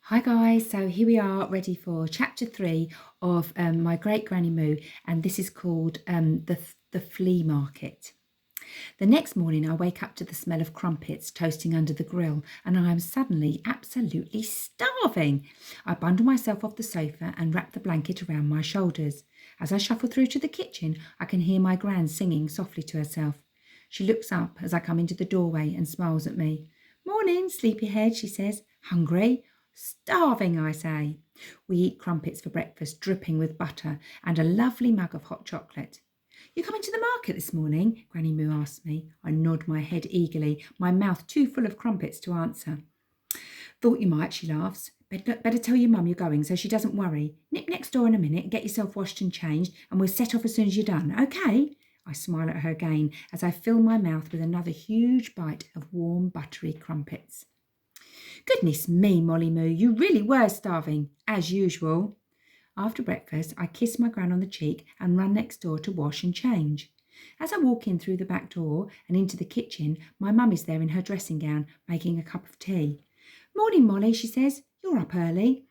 Hi guys, so here we are ready for chapter 3 of my Great Granny Moo, and this is called the Flea Market. The next morning I wake up to the smell of crumpets toasting under the grill, and I am suddenly absolutely starving. I bundle myself off the sofa and wrap the blanket around my shoulders. As I shuffle through to the kitchen, I can hear my Gran singing softly to herself. She looks up as I come into the doorway and smiles at me. "Morning, sleepyhead," she says. "Hungry?" "Starving," I say. We eat crumpets for breakfast, dripping with butter, and a lovely mug of hot chocolate. "You coming to the market this morning?" Granny Moo asks me. I nod my head eagerly, my mouth too full of crumpets to answer. "Thought you might," she laughs. "Better tell your mum you're going so she doesn't worry. Nip next door in a minute and get yourself washed and changed, and we'll set off as soon as you're done, okay?" I smile at her again as I fill my mouth with another huge bite of warm, buttery crumpets. "Goodness me, Molly Moo, you really were starving, as usual." After breakfast, I kiss my Gran on the cheek and run next door to wash and change. As I walk in through the back door and into the kitchen, my mum is there in her dressing gown, making a cup of tea. "Morning, Molly," she says. "You're up early."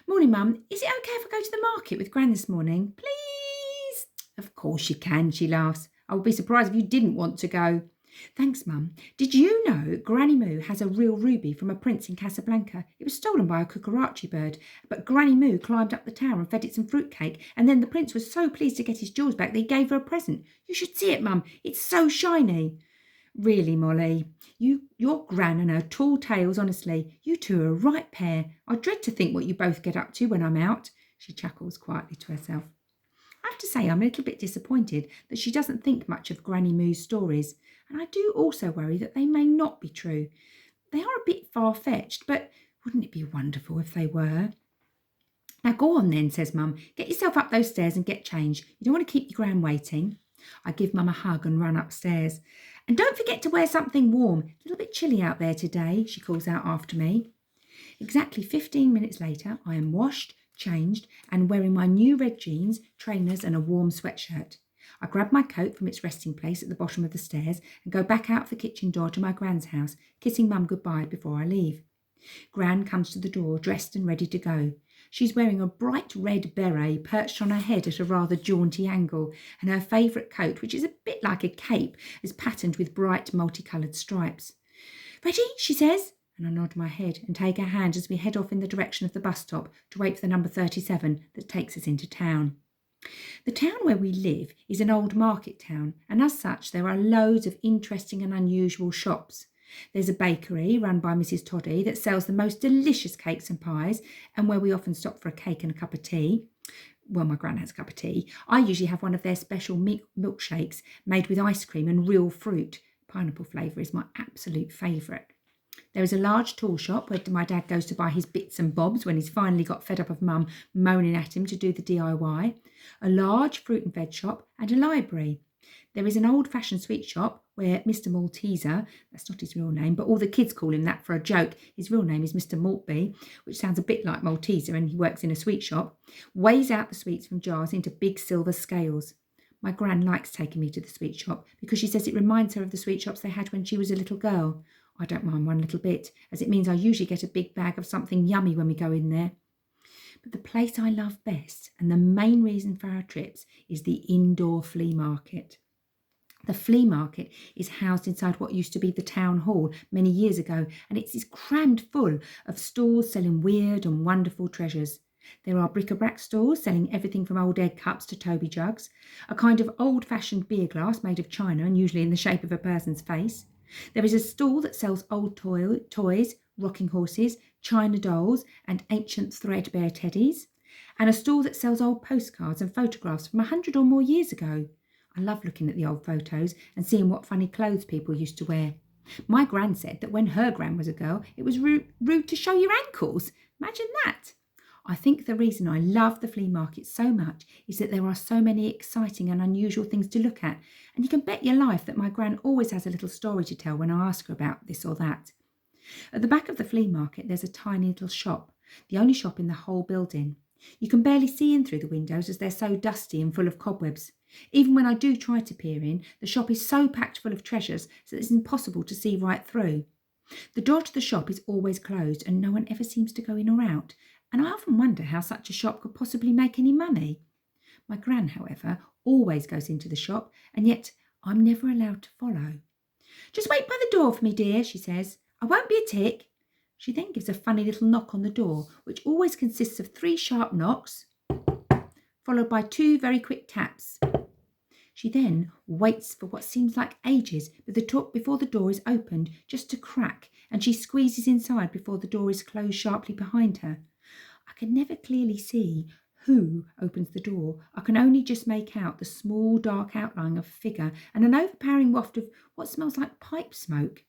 "Morning, Mum. Is it okay if I go to the market with Gran this morning? Please?" "Of course you can," she laughs. "I would be surprised if you didn't want to go." "Thanks, Mum. Did you know Granny Moo has a real ruby from a prince in Casablanca? It was stolen by a cucarachi bird, but Granny Moo climbed up the tower and fed it some fruitcake, and then the prince was so pleased to get his jewels back that he gave her a present. You should see it, Mum. It's so shiny." "Really, Molly, your Gran and her tall tales, honestly, you two are a right pair. I dread to think what you both get up to when I'm out." She chuckles quietly to herself. I have to say I'm a little bit disappointed that she doesn't think much of Granny Moo's stories, and I do also worry that they may not be true. They are a bit far-fetched, but wouldn't it be wonderful if they were? "Now go on then," says Mum. "Get yourself up those stairs and get changed. You don't want to keep your Gran waiting." I give Mum a hug and run upstairs. "And don't forget to wear something warm. A little bit chilly out there today," she calls out after me. Exactly 15 minutes later, I am washed, changed, and wearing my new red jeans, trainers, and a warm sweatshirt. I grab my coat from its resting place at the bottom of the stairs and go back out the kitchen door to my Gran's house, kissing Mum goodbye before I leave. Gran comes to the door, dressed and ready to go. She's wearing a bright red beret perched on her head at a rather jaunty angle, and her favourite coat, which is a bit like a cape, is patterned with bright multicoloured stripes. "Ready?" she says, and I nod my head and take her hand as we head off in the direction of the bus stop to wait for the number 37 that takes us into town. The town where we live is an old market town, and as such there are loads of interesting and unusual shops. There's a bakery run by Mrs. Toddy that sells the most delicious cakes and pies, and where we often stop for a cake and a cup of tea. Well, my Gran has a cup of tea. I usually have one of their special milkshakes made with ice cream and real fruit. Pineapple flavour is my absolute favourite. There is a large tool shop where my dad goes to buy his bits and bobs when he's finally got fed up of Mum moaning at him to do the DIY, a large fruit and veg shop, and a library. There is an old-fashioned sweet shop where Mr. Malteser, that's not his real name, but all the kids call him that for a joke. His real name is Mr. Maltby, which sounds a bit like Malteser, and he works in a sweet shop, weighs out the sweets from jars into big silver scales. My Gran likes taking me to the sweet shop because she says it reminds her of the sweet shops they had when she was a little girl. I don't mind one little bit, as it means I usually get a big bag of something yummy when we go in there. But the place I love best, and the main reason for our trips, is the indoor flea market. The flea market is housed inside what used to be the town hall many years ago, and it is crammed full of stalls selling weird and wonderful treasures. There are bric-a-brac stores selling everything from old egg cups to Toby jugs, a kind of old-fashioned beer glass made of china and usually in the shape of a person's face. There is a stall that sells old toys, rocking horses, china dolls, and ancient threadbare teddies, and a stall that sells old postcards and photographs from 100 or more years ago. I love looking at the old photos and seeing what funny clothes people used to wear. My Gran said that when her Gran was a girl, it was rude to show your ankles. Imagine that. I think the reason I love the flea market so much is that there are so many exciting and unusual things to look at, and you can bet your life that my Gran always has a little story to tell when I ask her about this or that. At the back of the flea market there's a tiny little shop, the only shop in the whole building. You can barely see in through the windows as they're so dusty and full of cobwebs. Even when I do try to peer in, the shop is so packed full of treasures that it's impossible to see right through. The door to the shop is always closed and no one ever seems to go in or out, and I often wonder how such a shop could possibly make any money. My Gran, however, always goes into the shop, and yet I'm never allowed to follow. "Just wait by the door for me, dear," she says. "I won't be a tick." She then gives a funny little knock on the door, which always consists of 3 sharp knocks, followed by 2 very quick taps. She then waits for what seems like ages before the door is opened, just to crack, and she squeezes inside before the door is closed sharply behind her. I can never clearly see who opens the door. I can only just make out the small dark outline of a figure and an overpowering waft of what smells like pipe smoke.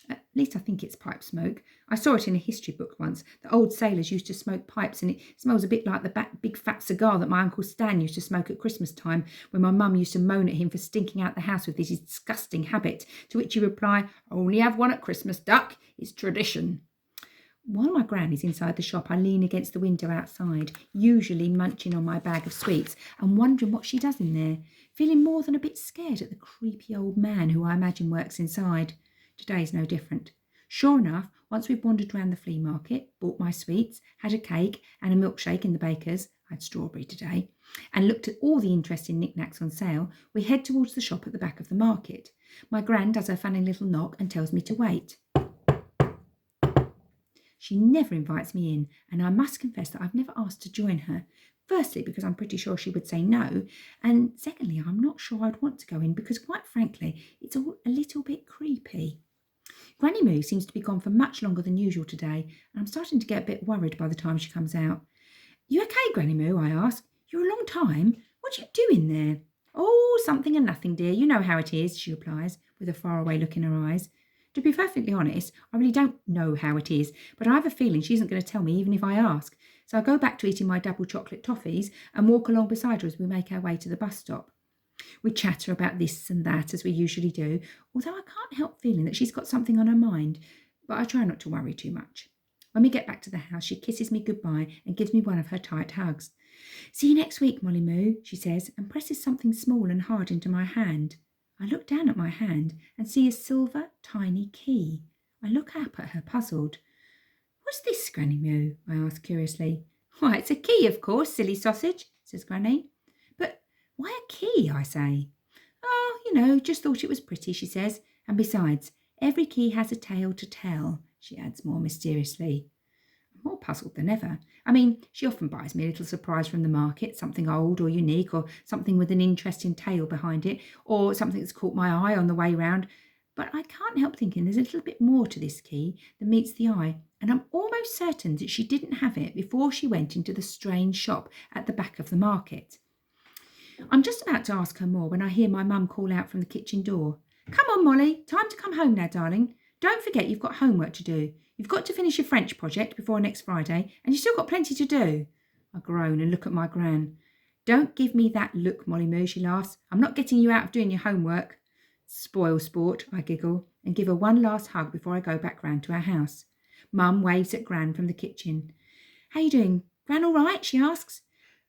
At least I think it's pipe smoke. I saw it in a history book once. The old sailors used to smoke pipes, and it smells a bit like the big fat cigar that my Uncle Stan used to smoke at Christmas time, when my mum used to moan at him for stinking out the house with his disgusting habit, to which he replied, "Only have one at Christmas, duck. It's tradition." While my Gran is inside the shop, I lean against the window outside, usually munching on my bag of sweets and wondering what she does in there, feeling more than a bit scared at the creepy old man who I imagine works inside. Today's no different. Sure enough, once we've wandered round the flea market, bought my sweets, had a cake and a milkshake in the baker's, I had strawberry today, and looked at all the interesting knickknacks on sale, we head towards the shop at the back of the market. My Gran does her funny little knock and tells me to wait. She never invites me in, and I must confess that I've never asked to join her. Firstly, because I'm pretty sure she would say no, and secondly, I'm not sure I'd want to go in because, quite frankly, it's all a little bit creepy. Granny Moo seems to be gone for much longer than usual today, and I'm starting to get a bit worried by the time she comes out. "You okay, Granny Moo?" I ask. "You're a long time. What are you doing there?" "Oh, something and nothing, dear. You know how it is," she replies, with a faraway look in her eyes. To be perfectly honest, I really don't know how it is, but I have a feeling she isn't going to tell me even if I ask. So I go back to eating my double chocolate toffees and walk along beside her as we make our way to the bus stop. We chatter about this and that as we usually do, although I can't help feeling that she's got something on her mind, but I try not to worry too much. When we get back to the house, she kisses me goodbye and gives me one of her tight hugs. "See you next week, Molly Moo," she says, and presses something small and hard into my hand. I look down at my hand and see a silver, tiny key. I look up at her, puzzled. "What's this, Granny Moo?" I ask curiously. "Why, it's a key, of course, silly sausage," says Granny. "But why a key?" I say. "Oh, just thought it was pretty," she says. "And besides, every key has a tale to tell," she adds more mysteriously. I'm more puzzled than ever. I mean, she often buys me a little surprise from the market, something old or unique, or something with an interesting tale behind it, or something that's caught my eye on the way round. But I can't help thinking there's a little bit more to this key than meets the eye, and I'm almost certain that she didn't have it before she went into the strange shop at the back of the market. I'm just about to ask her more when I hear my mum call out from the kitchen door. "Come on, Molly, time to come home now, darling. Don't forget you've got homework to do. You've got to finish your French project before next Friday, and you've still got plenty to do." I groan and look at my Gran. "Don't give me that look, Molly Moo," she laughs. "I'm not getting you out of doing your homework." "Spoil sport," I giggle, and give her one last hug before I go back round to our house. Mum waves at Gran from the kitchen. "How you doing? Gran all right?" she asks.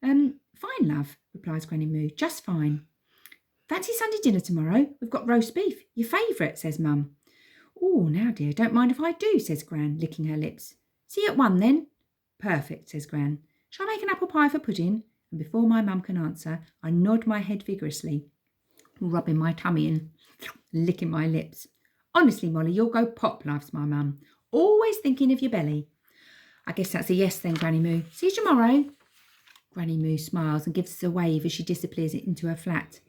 Fine, love," replies Granny Moo. "Just fine." "Fancy Sunday dinner tomorrow? We've got roast beef, your favourite," says Mum. "Oh, now, dear, don't mind if I do," says Gran, licking her lips. "See you at 1 then." "Perfect," says Gran. "Shall I make an apple pie for pudding?" And before my mum can answer, I nod my head vigorously, rubbing my tummy and licking my lips. "Honestly, Molly, you'll go pop," laughs my mum. "Always thinking of your belly." "I guess that's a yes then, Granny Moo. See you tomorrow." Granny Moo smiles and gives us a wave as she disappears into her flat.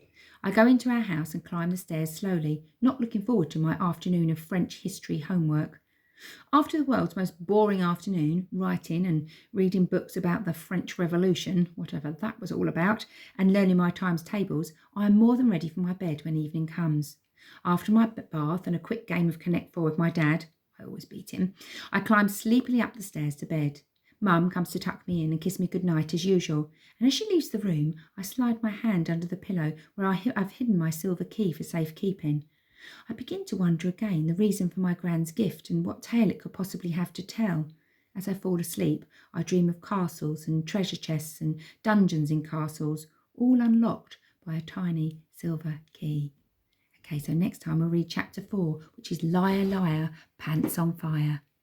I go into our house and climb the stairs slowly, not looking forward to my afternoon of French history homework. After the world's most boring afternoon, writing and reading books about the French Revolution, whatever that was all about, and learning my times tables, I am more than ready for my bed when evening comes. After my bath and a quick game of Connect Four with my dad, I always beat him, I climb sleepily up the stairs to bed. Mum comes to tuck me in and kiss me goodnight as usual, and as she leaves the room, I slide my hand under the pillow where I've hidden my silver key for safekeeping. I begin to wonder again the reason for my Gran's gift and what tale it could possibly have to tell. As I fall asleep, I dream of castles and treasure chests and dungeons in castles, all unlocked by a tiny silver key. Okay, so next time we'll read chapter 4, which is Liar, Liar, Pants on Fire.